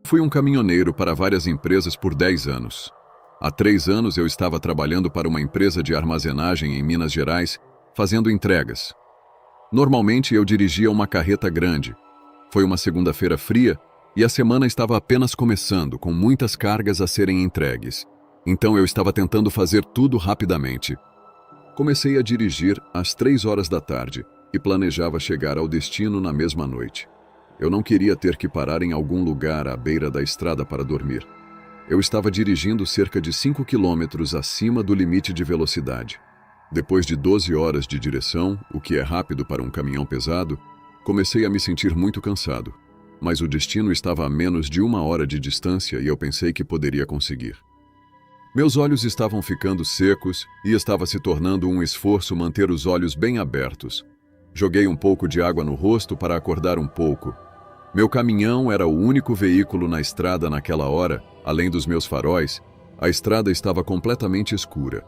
Fui um caminhoneiro para várias empresas por 10 anos. Há 3 anos eu estava trabalhando para uma empresa de armazenagem em Minas Gerais, fazendo entregas. Normalmente eu dirigia uma carreta grande. Foi uma segunda-feira fria e a semana estava apenas começando, com muitas cargas a serem entregues. Então eu estava tentando fazer tudo rapidamente. Comecei a dirigir às 3 horas da tarde e planejava chegar ao destino na mesma noite. Eu não queria ter que parar em algum lugar à beira da estrada para dormir. Eu estava dirigindo cerca de 5 quilômetros acima do limite de velocidade. Depois de 12 horas de direção, o que é rápido para um caminhão pesado, comecei a me sentir muito cansado. Mas o destino estava a menos de 1 hora de distância e eu pensei que poderia conseguir. Meus olhos estavam ficando secos e estava se tornando um esforço manter os olhos bem abertos. Joguei um pouco de água no rosto para acordar um pouco. Meu caminhão era o único veículo na estrada naquela hora, além dos meus faróis. A estrada estava completamente escura.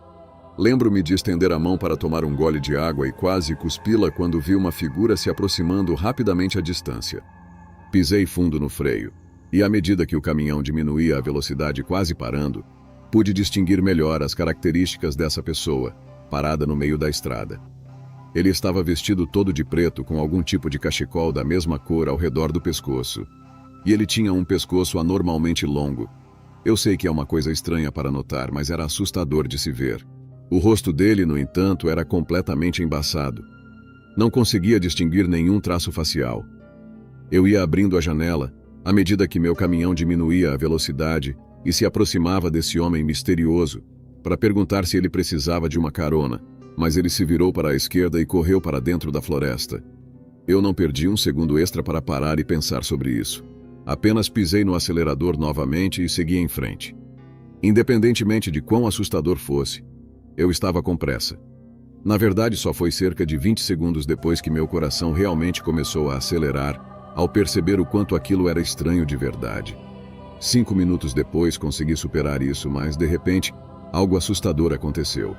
Lembro-me de estender a mão para tomar um gole de água e quase cuspi-la quando vi uma figura se aproximando rapidamente à distância. Pisei fundo no freio, e à medida que o caminhão diminuía a velocidade quase parando, pude distinguir melhor as características dessa pessoa, parada no meio da estrada. Ele estava vestido todo de preto com algum tipo de cachecol da mesma cor ao redor do pescoço. E ele tinha um pescoço anormalmente longo. Eu sei que é uma coisa estranha para notar, mas era assustador de se ver. O rosto dele, no entanto, era completamente embaçado. Não conseguia distinguir nenhum traço facial. Eu ia abrindo a janela, à medida que meu caminhão diminuía a velocidade e se aproximava desse homem misterioso, para perguntar se ele precisava de uma carona. Mas ele se virou para a esquerda e correu para dentro da floresta. Eu não perdi um segundo extra para parar e pensar sobre isso. Apenas pisei no acelerador novamente e segui em frente. Independentemente de quão assustador fosse, eu estava com pressa. Na verdade, só foi cerca de 20 segundos depois que meu coração realmente começou a acelerar, ao perceber o quanto aquilo era estranho de verdade. 5 minutos depois consegui superar isso, mas de repente, algo assustador aconteceu.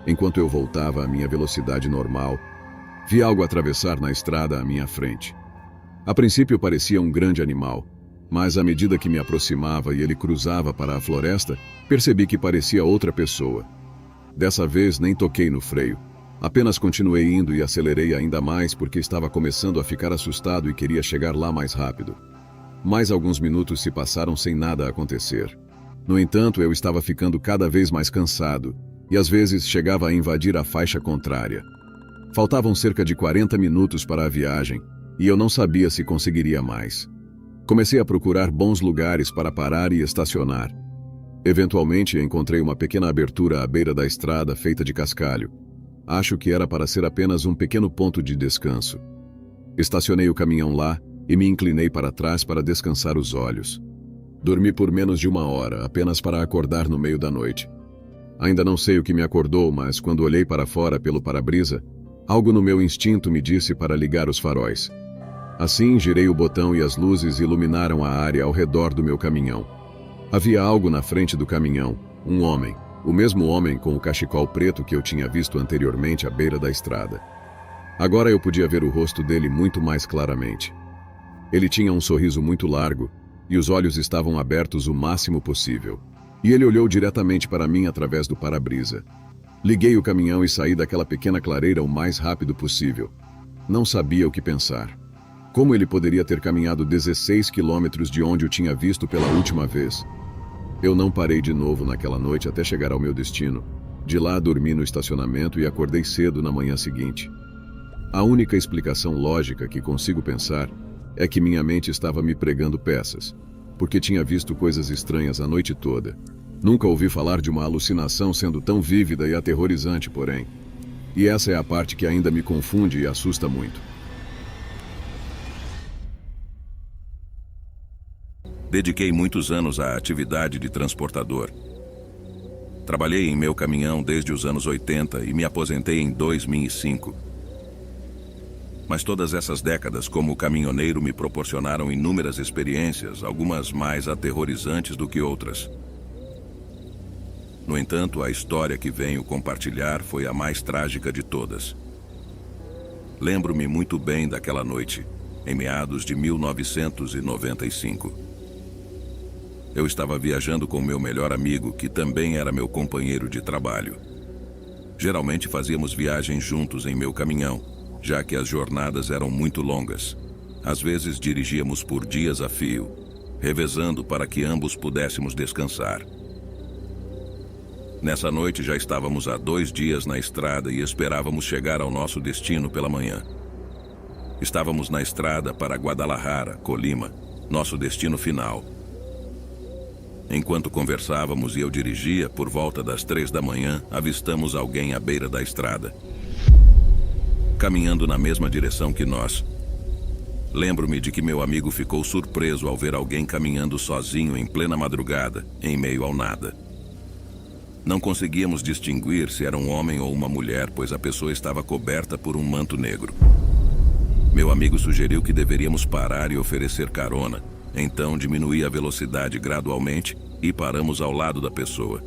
Enquanto eu voltava à minha velocidade normal, vi algo atravessar na estrada à minha frente. A princípio parecia um grande animal, mas à medida que me aproximava e ele cruzava para a floresta, percebi que parecia outra pessoa. Dessa vez nem toquei no freio, apenas continuei indo e acelerei ainda mais porque estava começando a ficar assustado e queria chegar lá mais rápido. Mais alguns minutos se passaram sem nada acontecer. No entanto, eu estava ficando cada vez mais cansado, e às vezes chegava a invadir a faixa contrária. Faltavam cerca de 40 minutos para a viagem, e eu não sabia se conseguiria mais. Comecei a procurar bons lugares para parar e estacionar. Eventualmente encontrei uma pequena abertura à beira da estrada feita de cascalho. Acho que era para ser apenas um pequeno ponto de descanso. Estacionei o caminhão lá e me inclinei para trás para descansar os olhos. Dormi por menos de 1 hora, apenas para acordar no meio da noite. Ainda não sei o que me acordou, mas quando olhei para fora pelo para-brisa, algo no meu instinto me disse para ligar os faróis. Assim, girei o botão e as luzes iluminaram a área ao redor do meu caminhão. Havia algo na frente do caminhão, um homem, o mesmo homem com o cachecol preto que eu tinha visto anteriormente à beira da estrada. Agora eu podia ver o rosto dele muito mais claramente. Ele tinha um sorriso muito largo e os olhos estavam abertos o máximo possível. E ele olhou diretamente para mim através do para-brisa. Liguei o caminhão e saí daquela pequena clareira o mais rápido possível. Não sabia o que pensar. Como ele poderia ter caminhado 16 quilômetros de onde o tinha visto pela última vez? Eu não parei de novo naquela noite até chegar ao meu destino. De lá dormi no estacionamento e acordei cedo na manhã seguinte. A única explicação lógica que consigo pensar é que minha mente estava me pregando peças, porque tinha visto coisas estranhas a noite toda. Nunca ouvi falar de uma alucinação sendo tão vívida e aterrorizante, porém. E essa é a parte que ainda me confunde e assusta muito. Dediquei muitos anos à atividade de transportador. Trabalhei em meu caminhão desde os anos 80 e me aposentei em 2005. Mas todas essas décadas como caminhoneiro me proporcionaram inúmeras experiências, algumas mais aterrorizantes do que outras. No entanto, a história que venho compartilhar foi a mais trágica de todas. Lembro-me muito bem daquela noite, em meados de 1995. Eu estava viajando com meu melhor amigo, que também era meu companheiro de trabalho. Geralmente fazíamos viagens juntos em meu caminhão, já que as jornadas eram muito longas. Às vezes dirigíamos por dias a fio, revezando para que ambos pudéssemos descansar. Nessa noite já estávamos há 2 dias na estrada e esperávamos chegar ao nosso destino pela manhã. Estávamos na estrada para Guadalajara, Colima, nosso destino final. Enquanto conversávamos e eu dirigia, por volta das 3 da manhã, avistamos alguém à beira da estrada, caminhando na mesma direção que nós. Lembro-me de que meu amigo ficou surpreso ao ver alguém caminhando sozinho em plena madrugada, em meio ao nada. Não conseguíamos distinguir se era um homem ou uma mulher, pois a pessoa estava coberta por um manto negro. Meu amigo sugeriu que deveríamos parar e oferecer carona. Então diminuí a velocidade gradualmente e paramos ao lado da pessoa.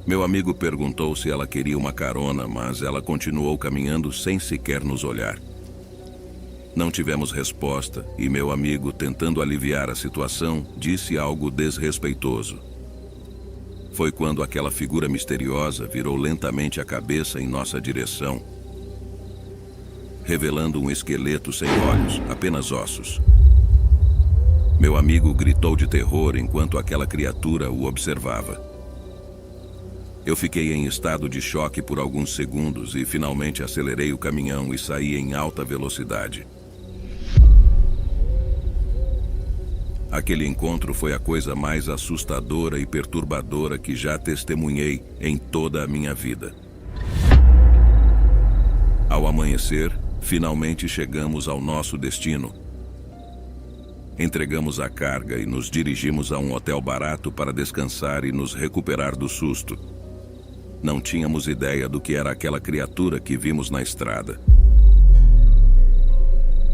Meu amigo perguntou se ela queria uma carona, mas ela continuou caminhando sem sequer nos olhar. Não tivemos resposta e meu amigo, tentando aliviar a situação, disse algo desrespeitoso. Foi quando aquela figura misteriosa virou lentamente a cabeça em nossa direção, revelando um esqueleto sem olhos, apenas ossos. Meu amigo gritou de terror enquanto aquela criatura o observava. Eu fiquei em estado de choque por alguns segundos e finalmente acelerei o caminhão e saí em alta velocidade. Aquele encontro foi a coisa mais assustadora e perturbadora que já testemunhei em toda a minha vida. Ao amanhecer, finalmente chegamos ao nosso destino. Entregamos a carga e nos dirigimos a um hotel barato para descansar e nos recuperar do susto. Não tínhamos ideia do que era aquela criatura que vimos na estrada.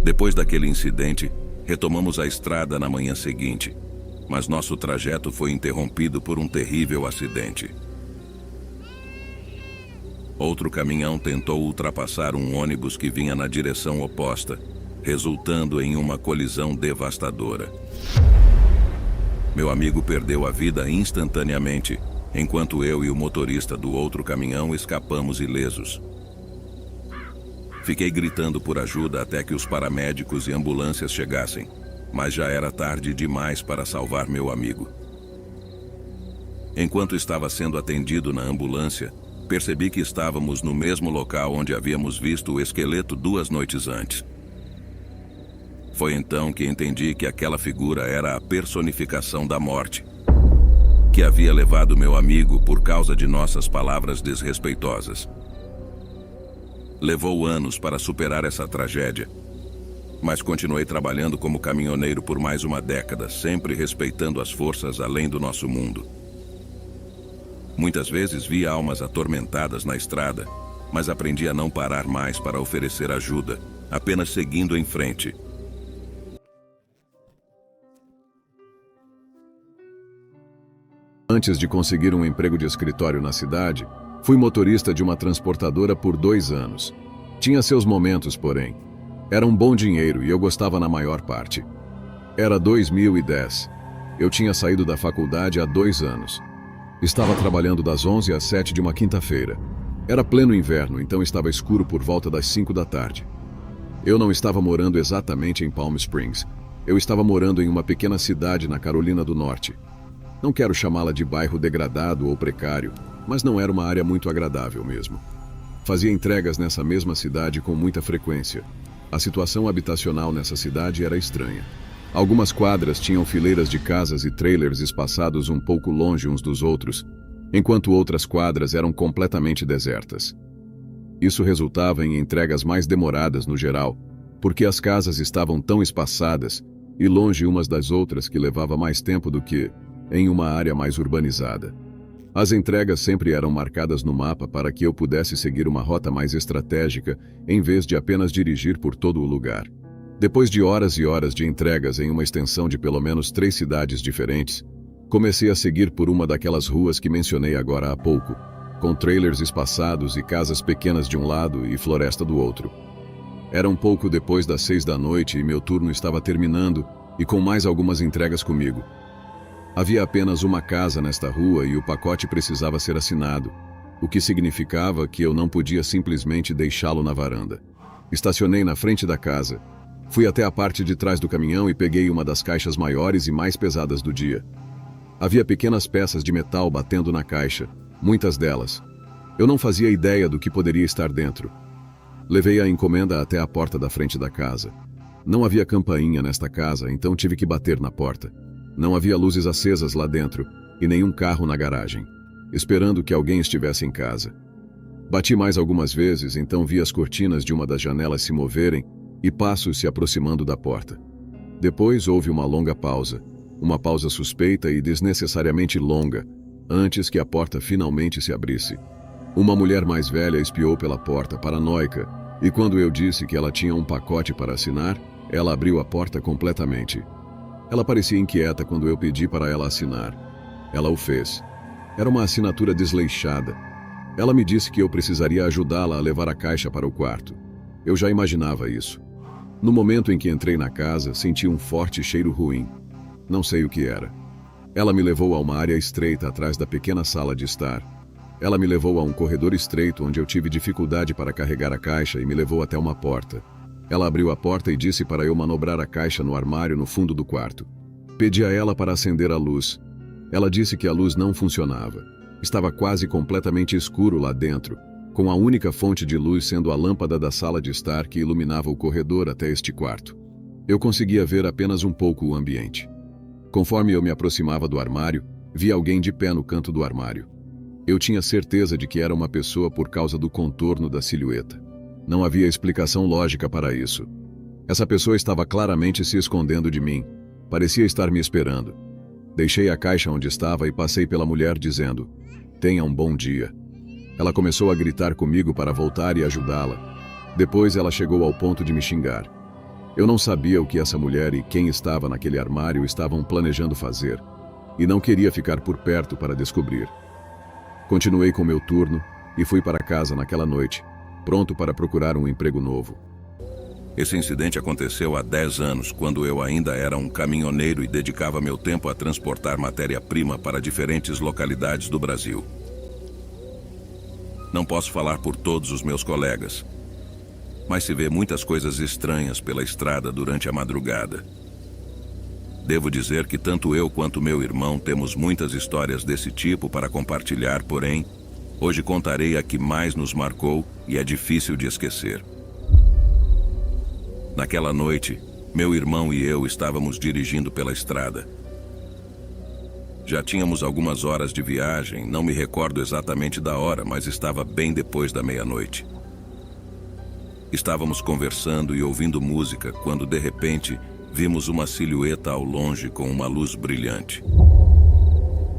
Depois daquele incidente, retomamos a estrada na manhã seguinte, mas nosso trajeto foi interrompido por um terrível acidente. Outro caminhão tentou ultrapassar um ônibus que vinha na direção oposta, resultando em uma colisão devastadora. Meu amigo perdeu a vida instantaneamente, enquanto eu e o motorista do outro caminhão escapamos ilesos. Fiquei gritando por ajuda até que os paramédicos e ambulâncias chegassem, mas já era tarde demais para salvar meu amigo. Enquanto estava sendo atendido na ambulância, percebi que estávamos no mesmo local onde havíamos visto o esqueleto 2 noites antes. Foi então que entendi que aquela figura era a personificação da morte, que havia levado meu amigo por causa de nossas palavras desrespeitosas. Levou anos para superar essa tragédia, mas continuei trabalhando como caminhoneiro por mais uma década, sempre respeitando as forças além do nosso mundo. Muitas vezes vi almas atormentadas na estrada, mas aprendi a não parar mais para oferecer ajuda, apenas seguindo em frente. Antes de conseguir um emprego de escritório na cidade, fui motorista de uma transportadora por 2 anos. Tinha seus momentos, porém. Era um bom dinheiro e eu gostava na maior parte. Era 2010. Eu tinha saído da faculdade há 2 anos. Estava trabalhando das 11 às 7 de uma quinta-feira. Era pleno inverno, então estava escuro por volta das 5 da tarde. Eu não estava morando exatamente em Palm Springs. Eu estava morando em uma pequena cidade na Carolina do Norte. Não quero chamá-la de bairro degradado ou precário, mas não era uma área muito agradável mesmo. Fazia entregas nessa mesma cidade com muita frequência. A situação habitacional nessa cidade era estranha. Algumas quadras tinham fileiras de casas e trailers espaçados um pouco longe uns dos outros, enquanto outras quadras eram completamente desertas. Isso resultava em entregas mais demoradas no geral, porque as casas estavam tão espaçadas e longe umas das outras que levava mais tempo do que em uma área mais urbanizada. As entregas sempre eram marcadas no mapa para que eu pudesse seguir uma rota mais estratégica em vez de apenas dirigir por todo o lugar. Depois de horas e horas de entregas em uma extensão de pelo menos 3 cidades diferentes, comecei a seguir por uma daquelas ruas que mencionei agora há pouco, com trailers espaçados e casas pequenas de um lado e floresta do outro. Era um pouco depois das 6 da noite e meu turno estava terminando e com mais algumas entregas comigo. Havia apenas uma casa nesta rua e o pacote precisava ser assinado, o que significava que eu não podia simplesmente deixá-lo na varanda. Estacionei na frente da casa. Fui até a parte de trás do caminhão e peguei uma das caixas maiores e mais pesadas do dia. Havia pequenas peças de metal batendo na caixa, muitas delas. Eu não fazia ideia do que poderia estar dentro. Levei a encomenda até a porta da frente da casa. Não havia campainha nesta casa, então tive que bater na porta. Não havia luzes acesas lá dentro e nenhum carro na garagem, esperando que alguém estivesse em casa. Bati mais algumas vezes, então vi as cortinas de uma das janelas se moverem e passos se aproximando da porta. Depois houve uma longa pausa, uma pausa suspeita e desnecessariamente longa, antes que a porta finalmente se abrisse. Uma mulher mais velha espiou pela porta, paranoica, e quando eu disse que ela tinha um pacote para assinar, ela abriu a porta completamente. Ela parecia inquieta quando eu pedi para ela assinar. Ela o fez. Era uma assinatura desleixada. Ela me disse que eu precisaria ajudá-la a levar a caixa para o quarto. Eu já imaginava isso. No momento em que entrei na casa, senti um forte cheiro ruim. Não sei o que era. Ela me levou a uma área estreita atrás da pequena sala de estar. Ela me levou a um corredor estreito onde eu tive dificuldade para carregar a caixa e me levou até uma porta. Ela abriu a porta e disse para eu manobrar a caixa no armário no fundo do quarto. Pedi a ela para acender a luz. Ela disse que a luz não funcionava. Estava quase completamente escuro lá dentro, com a única fonte de luz sendo a lâmpada da sala de estar que iluminava o corredor até este quarto. Eu conseguia ver apenas um pouco o ambiente. Conforme eu me aproximava do armário, vi alguém de pé no canto do armário. Eu tinha certeza de que era uma pessoa por causa do contorno da silhueta. Não havia explicação lógica para isso. Essa pessoa estava claramente se escondendo de mim. Parecia estar me esperando. Deixei a caixa onde estava e passei pela mulher dizendo: "Tenha um bom dia." Ela começou a gritar comigo para voltar e ajudá-la. Depois ela chegou ao ponto de me xingar. Eu não sabia o que essa mulher e quem estava naquele armário estavam planejando fazer, e não queria ficar por perto para descobrir. Continuei com meu turno e fui para casa naquela noite, pronto para procurar um emprego novo. Esse incidente aconteceu há 10 anos, quando eu ainda era um caminhoneiro e dedicava meu tempo a transportar matéria-prima para diferentes localidades do Brasil. Não posso falar por todos os meus colegas, mas se vê muitas coisas estranhas pela estrada durante a madrugada. Devo dizer que tanto eu quanto meu irmão temos muitas histórias desse tipo para compartilhar, porém, hoje contarei a que mais nos marcou e é difícil de esquecer. Naquela noite, meu irmão e eu estávamos dirigindo pela estrada. Já tínhamos algumas horas de viagem, não me recordo exatamente da hora, mas estava bem depois da meia-noite. Estávamos conversando e ouvindo música quando, de repente, vimos uma silhueta ao longe com uma luz brilhante.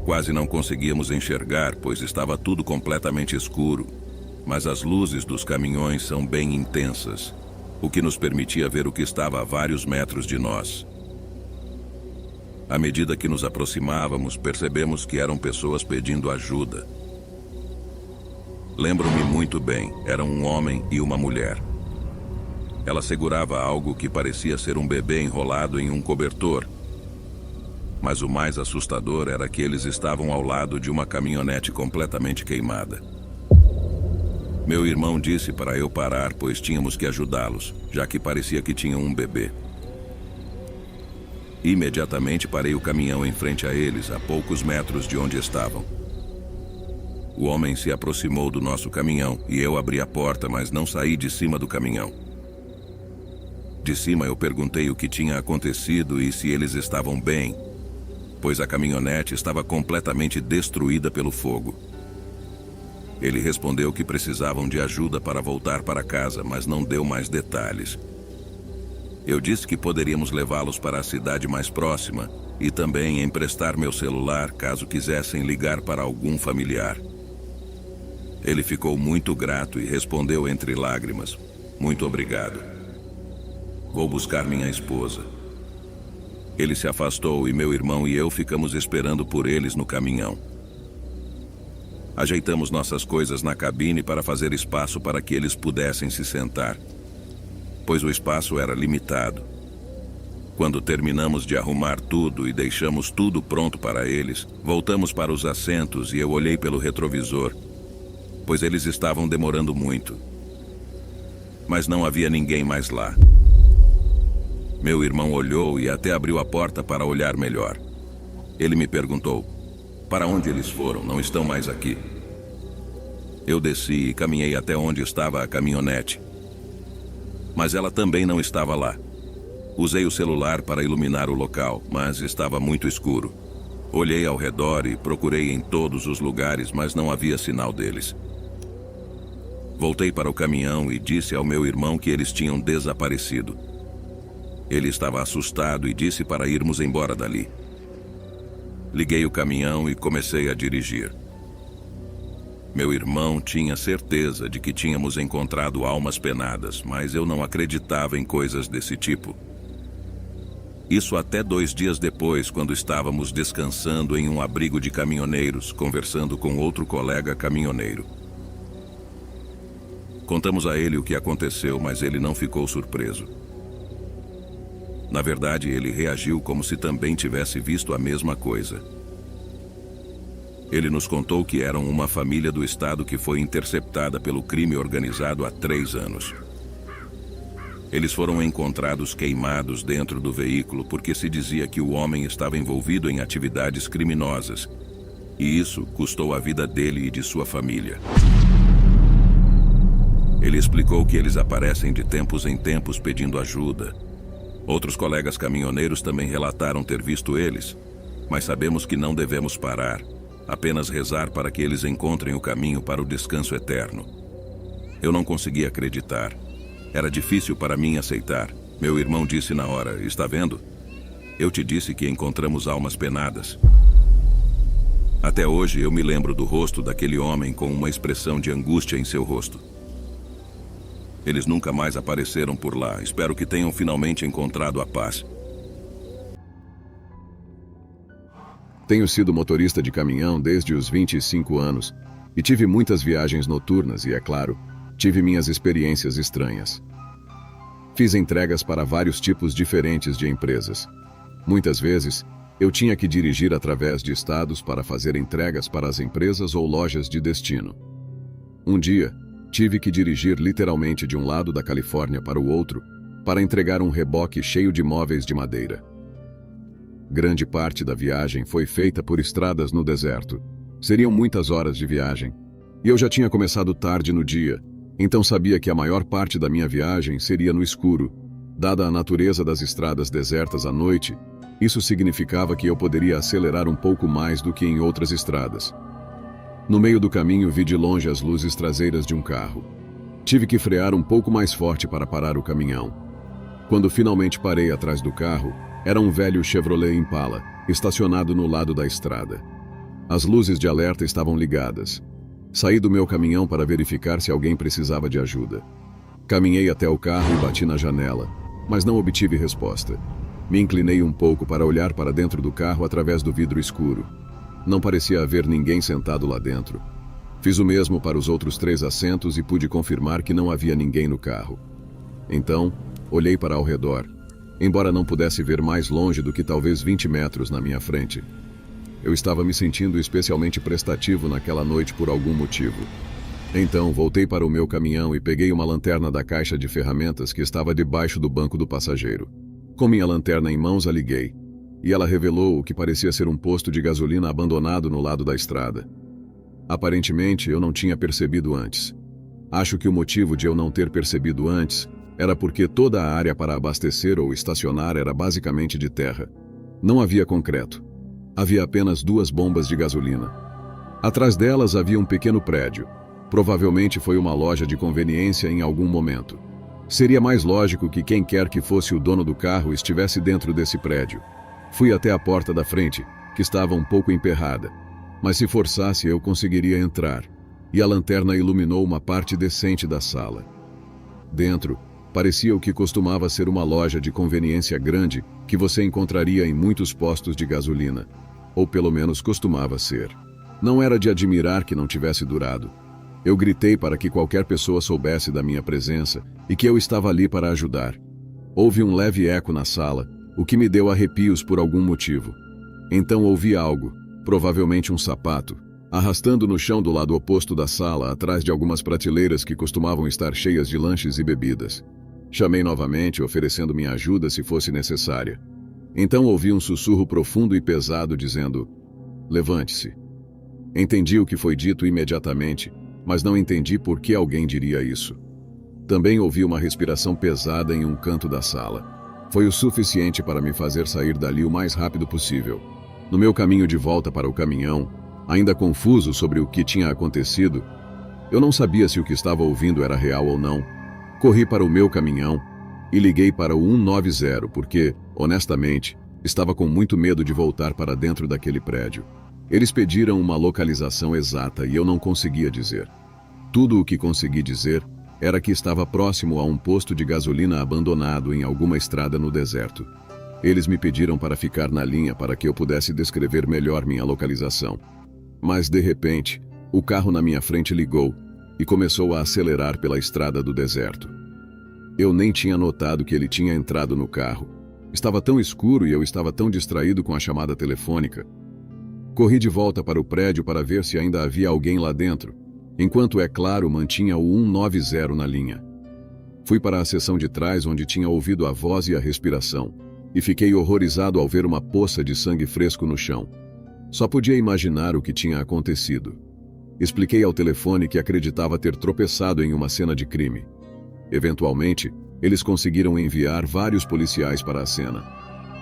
Quase não conseguíamos enxergar, pois estava tudo completamente escuro, mas as luzes dos caminhões são bem intensas, o que nos permitia ver o que estava a vários metros de nós. À medida que nos aproximávamos, percebemos que eram pessoas pedindo ajuda. Lembro-me muito bem, eram um homem e uma mulher. Ela segurava algo que parecia ser um bebê enrolado em um cobertor. Mas o mais assustador era que eles estavam ao lado de uma caminhonete completamente queimada. Meu irmão disse para eu parar, pois tínhamos que ajudá-los, já que parecia que tinham um bebê. Imediatamente parei o caminhão em frente a eles, a poucos metros de onde estavam. O homem se aproximou do nosso caminhão e eu abri a porta, mas não saí de cima do caminhão. De cima eu perguntei o que tinha acontecido e se eles estavam bem, pois a caminhonete estava completamente destruída pelo fogo. Ele respondeu que precisavam de ajuda para voltar para casa, mas não deu mais detalhes. Eu disse que poderíamos levá-los para a cidade mais próxima e também emprestar meu celular caso quisessem ligar para algum familiar. Ele ficou muito grato e respondeu entre lágrimas: "Muito obrigado. Vou buscar minha esposa." Ele se afastou e meu irmão e eu ficamos esperando por eles no caminhão. Ajeitamos nossas coisas na cabine para fazer espaço para que eles pudessem se sentar, pois o espaço era limitado. Quando terminamos de arrumar tudo e deixamos tudo pronto para eles, voltamos para os assentos e eu olhei pelo retrovisor, pois eles estavam demorando muito. Mas não havia ninguém mais lá. Meu irmão olhou e até abriu a porta para olhar melhor. Ele me perguntou: "Para onde eles foram? Não estão mais aqui." Eu desci e caminhei até onde estava a caminhonete. Mas ela também não estava lá. Usei o celular para iluminar o local, mas estava muito escuro. Olhei ao redor e procurei em todos os lugares, mas não havia sinal deles. Voltei para o caminhão e disse ao meu irmão que eles tinham desaparecido. Ele estava assustado e disse para irmos embora dali. Liguei o caminhão e comecei a dirigir. Meu irmão tinha certeza de que tínhamos encontrado almas penadas, mas eu não acreditava em coisas desse tipo. Isso até 2 dias depois, quando estávamos descansando em um abrigo de caminhoneiros, conversando com outro colega caminhoneiro. Contamos a ele o que aconteceu, mas ele não ficou surpreso. Na verdade, ele reagiu como se também tivesse visto a mesma coisa. Ele nos contou que eram uma família do estado que foi interceptada pelo crime organizado há 3 anos. Eles foram encontrados queimados dentro do veículo porque se dizia que o homem estava envolvido em atividades criminosas, e isso custou a vida dele e de sua família. Ele explicou que eles aparecem de tempos em tempos pedindo ajuda. Outros colegas caminhoneiros também relataram ter visto eles, mas sabemos que não devemos parar, apenas rezar para que eles encontrem o caminho para o descanso eterno. Eu não conseguia acreditar. Era difícil para mim aceitar. Meu irmão disse na hora: "Está vendo? Eu te disse que encontramos almas penadas." Até hoje eu me lembro do rosto daquele homem com uma expressão de angústia em seu rosto. Eles nunca mais apareceram por lá. Espero que tenham finalmente encontrado a paz. Tenho sido motorista de caminhão desde os 25 anos e tive muitas viagens noturnas e, é claro, tive minhas experiências estranhas. Fiz entregas para vários tipos diferentes de empresas. Muitas vezes, eu tinha que dirigir através de estados para fazer entregas para as empresas ou lojas de destino. Um dia, tive que dirigir literalmente de um lado da Califórnia para o outro para entregar um reboque cheio de móveis de madeira. Grande parte da viagem foi feita por estradas no deserto. Seriam muitas horas de viagem. E eu já tinha começado tarde no dia, então sabia que a maior parte da minha viagem seria no escuro. Dada a natureza das estradas desertas à noite, isso significava que eu poderia acelerar um pouco mais do que em outras estradas. No meio do caminho vi de longe as luzes traseiras de um carro. Tive que frear um pouco mais forte para parar o caminhão. Quando finalmente parei atrás do carro, era um velho Chevrolet Impala, estacionado no lado da estrada. As luzes de alerta estavam ligadas. Saí do meu caminhão para verificar se alguém precisava de ajuda. Caminhei até o carro e bati na janela, mas não obtive resposta. Me inclinei um pouco para olhar para dentro do carro através do vidro escuro. Não parecia haver ninguém sentado lá dentro. Fiz o mesmo para os outros 3 assentos e pude confirmar que não havia ninguém no carro. Então, olhei para ao redor, embora não pudesse ver mais longe do que talvez 20 metros na minha frente. Eu estava me sentindo especialmente prestativo naquela noite por algum motivo. Então, voltei para o meu caminhão e peguei uma lanterna da caixa de ferramentas que estava debaixo do banco do passageiro. Com minha lanterna em mãos, a liguei, e ela revelou o que parecia ser um posto de gasolina abandonado no lado da estrada. Aparentemente, eu não tinha percebido antes. Acho que o motivo de eu não ter percebido antes era porque toda a área para abastecer ou estacionar era basicamente de terra. Não havia concreto. Havia apenas 2 bombas de gasolina. Atrás delas havia um pequeno prédio. Provavelmente foi uma loja de conveniência em algum momento. Seria mais lógico que quem quer que fosse o dono do carro estivesse dentro desse prédio. Fui até a porta da frente, que estava um pouco emperrada. Mas se forçasse, eu conseguiria entrar. E a lanterna iluminou uma parte decente da sala. Dentro, parecia o que costumava ser uma loja de conveniência grande que você encontraria em muitos postos de gasolina. Ou pelo menos costumava ser. Não era de admirar que não tivesse durado. Eu gritei para que qualquer pessoa soubesse da minha presença e que eu estava ali para ajudar. Houve um leve eco na sala, o que me deu arrepios por algum motivo. Então ouvi algo, provavelmente um sapato, arrastando no chão do lado oposto da sala, atrás de algumas prateleiras que costumavam estar cheias de lanches e bebidas. Chamei novamente, oferecendo minha ajuda se fosse necessária. Então ouvi um sussurro profundo e pesado dizendo: "Levante-se." Entendi o que foi dito imediatamente, mas não entendi por que alguém diria isso. Também ouvi uma respiração pesada em um canto da sala. Foi o suficiente para me fazer sair dali o mais rápido possível. No meu caminho de volta para o caminhão, ainda confuso sobre o que tinha acontecido, eu não sabia se o que estava ouvindo era real ou não. Corri para o meu caminhão e liguei para o 190 porque, honestamente, estava com muito medo de voltar para dentro daquele prédio. Eles pediram uma localização exata e eu não conseguia dizer. Tudo o que consegui dizer era que estava próximo a um posto de gasolina abandonado em alguma estrada no deserto. Eles me pediram para ficar na linha para que eu pudesse descrever melhor minha localização. Mas, de repente, o carro na minha frente ligou e começou a acelerar pela estrada do deserto. Eu nem tinha notado que ele tinha entrado no carro. Estava tão escuro e eu estava tão distraído com a chamada telefônica. Corri de volta para o prédio para ver se ainda havia alguém lá dentro, enquanto, é claro, mantinha o 190 na linha. Fui para a seção de trás onde tinha ouvido a voz e a respiração, e fiquei horrorizado ao ver uma poça de sangue fresco no chão. Só podia imaginar o que tinha acontecido. Expliquei ao telefone que acreditava ter tropeçado em uma cena de crime. Eventualmente, eles conseguiram enviar vários policiais para a cena.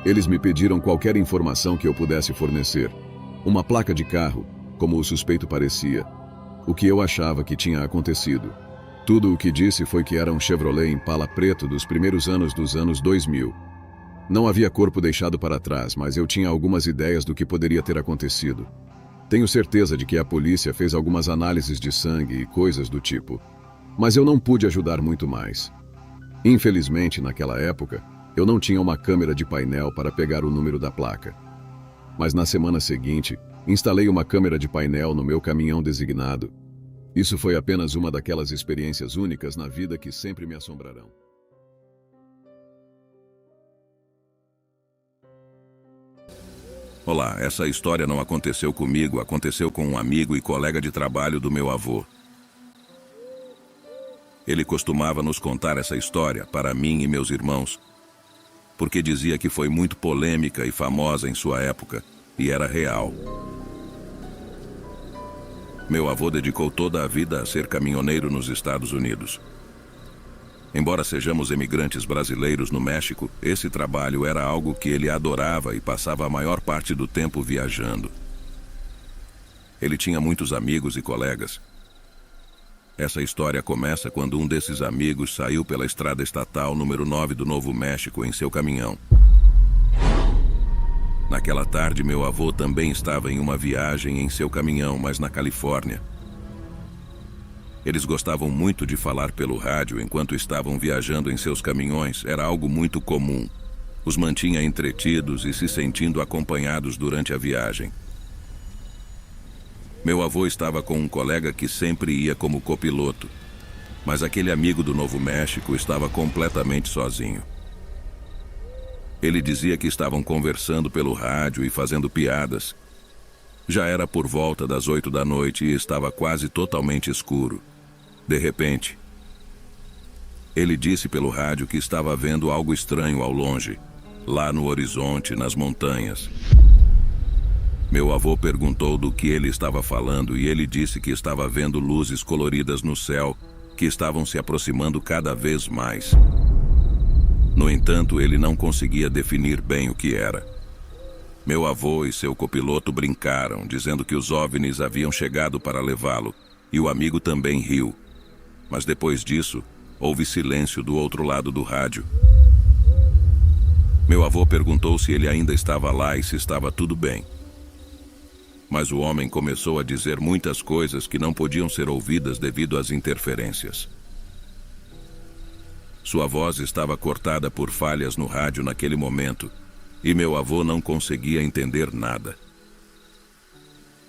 Eles me pediram qualquer informação que eu pudesse fornecer. Uma placa de carro, como o suspeito parecia. O que eu achava que tinha acontecido. Tudo o que disse foi que era um Chevrolet Impala preto dos primeiros anos dos anos 2000. Não havia corpo deixado para trás, mas eu tinha algumas ideias do que poderia ter acontecido. Tenho certeza de que a polícia fez algumas análises de sangue e coisas do tipo. Mas eu não pude ajudar muito mais. Infelizmente, naquela época, eu não tinha uma câmera de painel para pegar o número da placa. Mas na semana seguinte, instalei uma câmera de painel no meu caminhão designado. Isso foi apenas uma daquelas experiências únicas na vida que sempre me assombrarão. Olá, essa história não aconteceu comigo, aconteceu com um amigo e colega de trabalho do meu avô. Ele costumava nos contar essa história para mim e meus irmãos, porque dizia que foi muito polêmica e famosa em sua época, e era real. Meu avô dedicou toda a vida a ser caminhoneiro nos Estados Unidos. Embora sejamos imigrantes brasileiros no México, esse trabalho era algo que ele adorava e passava a maior parte do tempo viajando. Ele tinha muitos amigos e colegas. Essa história começa quando um desses amigos saiu pela estrada estatal número 9 do Novo México em seu caminhão. Naquela tarde, meu avô também estava em uma viagem em seu caminhão, mas na Califórnia. Eles gostavam muito de falar pelo rádio enquanto estavam viajando em seus caminhões, era algo muito comum. Os mantinha entretidos e se sentindo acompanhados durante a viagem. Meu avô estava com um colega que sempre ia como copiloto, mas aquele amigo do Novo México estava completamente sozinho. Ele dizia que estavam conversando pelo rádio e fazendo piadas. Já era por volta das 8 da noite e estava quase totalmente escuro. De repente, ele disse pelo rádio que estava vendo algo estranho ao longe, lá no horizonte, nas montanhas. Meu avô perguntou do que ele estava falando e ele disse que estava vendo luzes coloridas no céu, que estavam se aproximando cada vez mais. No entanto, ele não conseguia definir bem o que era. Meu avô e seu copiloto brincaram, dizendo que os OVNIs haviam chegado para levá-lo, e o amigo também riu. Mas depois disso, houve silêncio do outro lado do rádio. Meu avô perguntou se ele ainda estava lá e se estava tudo bem. Mas o homem começou a dizer muitas coisas que não podiam ser ouvidas devido às interferências. Sua voz estava cortada por falhas no rádio naquele momento, e meu avô não conseguia entender nada.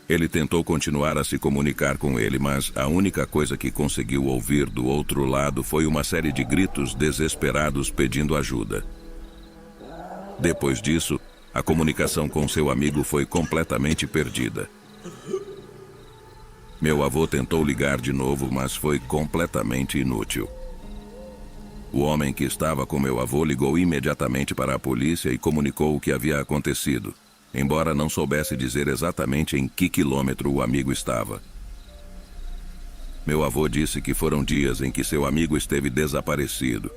Ele tentou continuar a se comunicar com ele, mas a única coisa que conseguiu ouvir do outro lado foi uma série de gritos desesperados pedindo ajuda. Depois disso, a comunicação com seu amigo foi completamente perdida. Meu avô tentou ligar de novo, mas foi completamente inútil. O homem que estava com meu avô ligou imediatamente para a polícia e comunicou o que havia acontecido, embora não soubesse dizer exatamente em que quilômetro o amigo estava. Meu avô disse que foram dias em que seu amigo esteve desaparecido.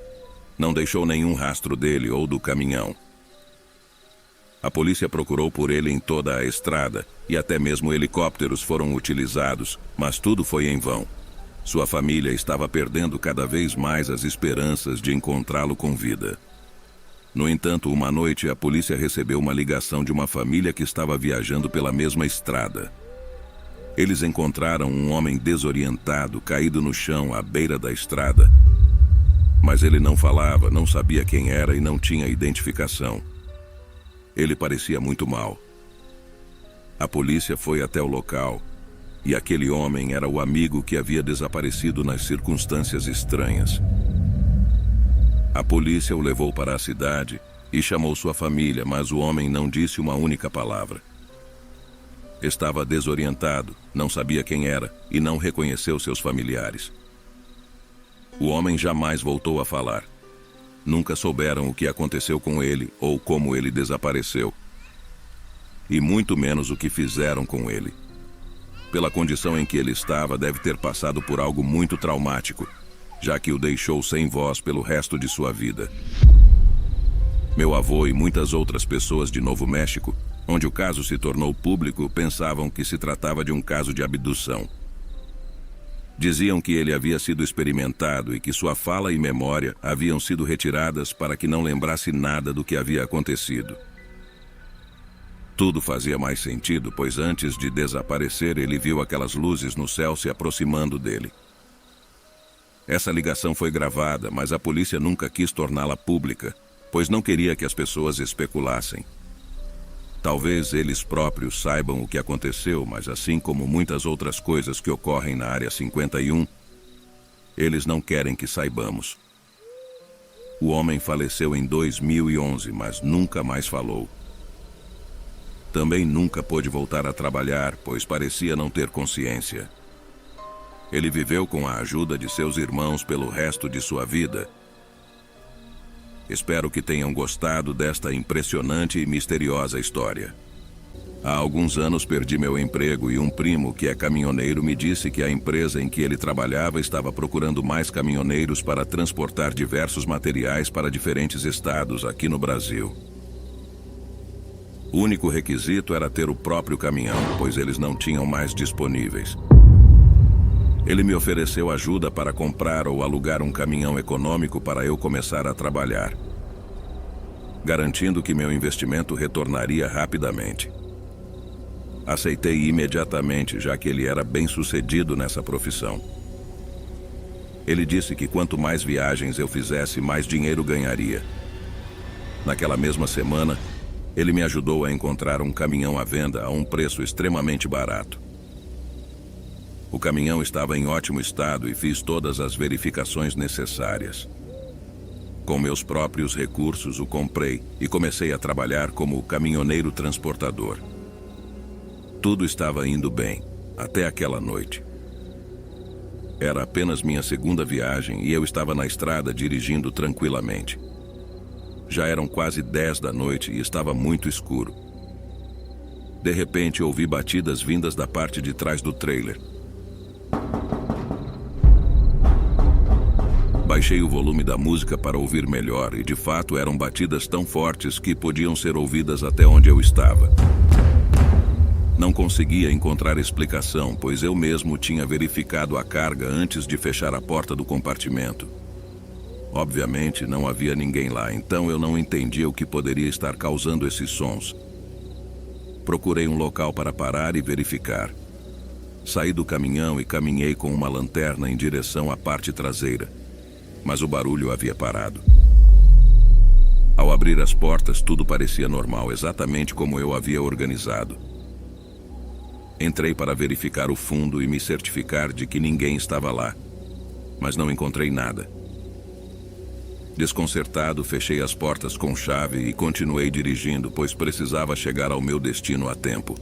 Não deixou nenhum rastro dele ou do caminhão. A polícia procurou por ele em toda a estrada e até mesmo helicópteros foram utilizados, mas tudo foi em vão. Sua família estava perdendo cada vez mais as esperanças de encontrá-lo com vida. No entanto, uma noite a polícia recebeu uma ligação de uma família que estava viajando pela mesma estrada. Eles encontraram um homem desorientado, caído no chão à beira da estrada. Mas ele não falava, não sabia quem era e não tinha identificação. Ele parecia muito mal. A polícia foi até o local e aquele homem era o amigo que havia desaparecido nas circunstâncias estranhas. A polícia o levou para a cidade e chamou sua família, mas o homem não disse uma única palavra. Estava desorientado, não sabia quem era e não reconheceu seus familiares. O homem jamais voltou a falar. Nunca souberam o que aconteceu com ele ou como ele desapareceu. E muito menos o que fizeram com ele. Pela condição em que ele estava, deve ter passado por algo muito traumático, já que o deixou sem voz pelo resto de sua vida. Meu avô e muitas outras pessoas de Novo México, onde o caso se tornou público, pensavam que se tratava de um caso de abdução. Diziam que ele havia sido experimentado e que sua fala e memória haviam sido retiradas para que não lembrasse nada do que havia acontecido. Tudo fazia mais sentido, pois antes de desaparecer ele viu aquelas luzes no céu se aproximando dele. Essa ligação foi gravada, mas a polícia nunca quis torná-la pública, pois não queria que as pessoas especulassem. Talvez eles próprios saibam o que aconteceu, mas assim como muitas outras coisas que ocorrem na Área 51, eles não querem que saibamos. O homem faleceu em 2011, mas nunca mais falou. Também nunca pôde voltar a trabalhar, pois parecia não ter consciência. Ele viveu com a ajuda de seus irmãos pelo resto de sua vida. Espero que tenham gostado desta impressionante e misteriosa história. Há alguns anos perdi meu emprego e um primo que é caminhoneiro me disse que a empresa em que ele trabalhava estava procurando mais caminhoneiros para transportar diversos materiais para diferentes estados aqui no Brasil. O único requisito era ter o próprio caminhão, pois eles não tinham mais disponíveis. Ele me ofereceu ajuda para comprar ou alugar um caminhão econômico para eu começar a trabalhar, garantindo que meu investimento retornaria rapidamente. Aceitei imediatamente, já que ele era bem-sucedido nessa profissão. Ele disse que quanto mais viagens eu fizesse, mais dinheiro ganharia. Naquela mesma semana, ele me ajudou a encontrar um caminhão à venda a um preço extremamente barato. O caminhão estava em ótimo estado e fiz todas as verificações necessárias. Com meus próprios recursos, o comprei e comecei a trabalhar como caminhoneiro transportador. Tudo estava indo bem, até aquela noite. Era apenas minha segunda viagem e eu estava na estrada dirigindo tranquilamente. Já eram quase 10 da noite e estava muito escuro. De repente, ouvi batidas vindas da parte de trás do trailer. Baixei o volume da música para ouvir melhor e, de fato, eram batidas tão fortes que podiam ser ouvidas até onde eu estava. Não conseguia encontrar explicação, pois eu mesmo tinha verificado a carga antes de fechar a porta do compartimento. Obviamente, não havia ninguém lá, então eu não entendia o que poderia estar causando esses sons. Procurei um local para parar e verificar. Saí do caminhão e caminhei com uma lanterna em direção à parte traseira, mas o barulho havia parado. Ao abrir as portas, tudo parecia normal, exatamente como eu havia organizado. Entrei para verificar o fundo e me certificar de que ninguém estava lá, mas não encontrei nada. Desconcertado, fechei as portas com chave e continuei dirigindo, pois precisava chegar ao meu destino a tempo.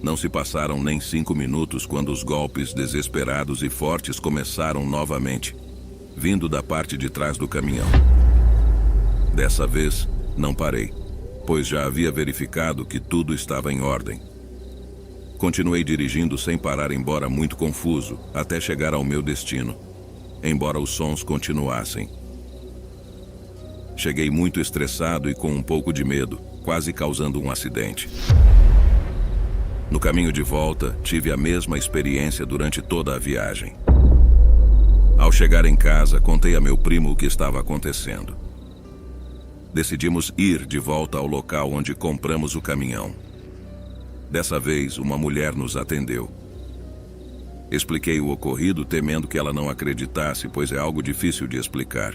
Não se passaram nem 5 minutos quando os golpes desesperados e fortes começaram novamente, vindo da parte de trás do caminhão. Dessa vez, não parei, pois já havia verificado que tudo estava em ordem. Continuei dirigindo sem parar, embora muito confuso, até chegar ao meu destino, embora os sons continuassem. Cheguei muito estressado e com um pouco de medo, quase causando um acidente. No caminho de volta, tive a mesma experiência durante toda a viagem. Ao chegar em casa, contei a meu primo o que estava acontecendo. Decidimos ir de volta ao local onde compramos o caminhão. Dessa vez, uma mulher nos atendeu. Expliquei o ocorrido, temendo que ela não acreditasse, pois é algo difícil de explicar.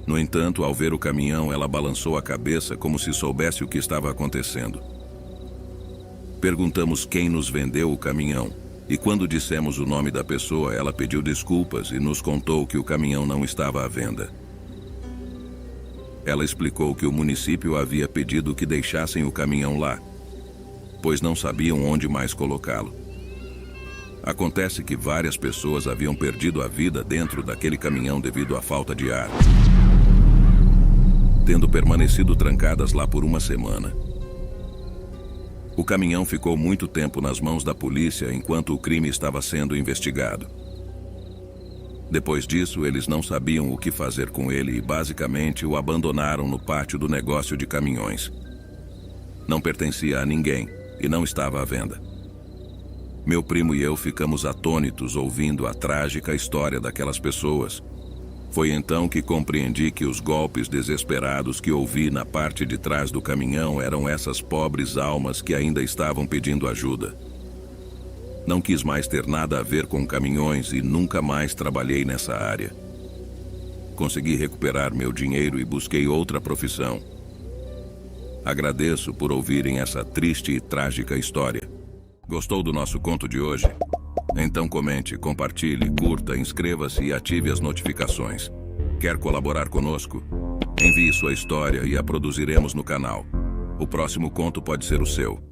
No entanto, ao ver o caminhão, ela balançou a cabeça como se soubesse o que estava acontecendo. Perguntamos quem nos vendeu o caminhão, e quando dissemos o nome da pessoa, ela pediu desculpas e nos contou que o caminhão não estava à venda. Ela explicou que o município havia pedido que deixassem o caminhão lá, pois não sabiam onde mais colocá-lo. Acontece que várias pessoas haviam perdido a vida dentro daquele caminhão devido à falta de ar, tendo permanecido trancadas lá por uma semana. O caminhão ficou muito tempo nas mãos da polícia enquanto o crime estava sendo investigado. Depois disso, eles não sabiam o que fazer com ele e basicamente o abandonaram no pátio do negócio de caminhões. Não pertencia a ninguém e não estava à venda. Meu primo e eu ficamos atônitos ouvindo a trágica história daquelas pessoas. Foi então que compreendi que os golpes desesperados que ouvi na parte de trás do caminhão eram essas pobres almas que ainda estavam pedindo ajuda. Não quis mais ter nada a ver com caminhões e nunca mais trabalhei nessa área. Consegui recuperar meu dinheiro e busquei outra profissão. Agradeço por ouvirem essa triste e trágica história. Gostou do nosso conto de hoje? Então comente, compartilhe, curta, inscreva-se e ative as notificações. Quer colaborar conosco? Envie sua história e a produziremos no canal. O próximo conto pode ser o seu.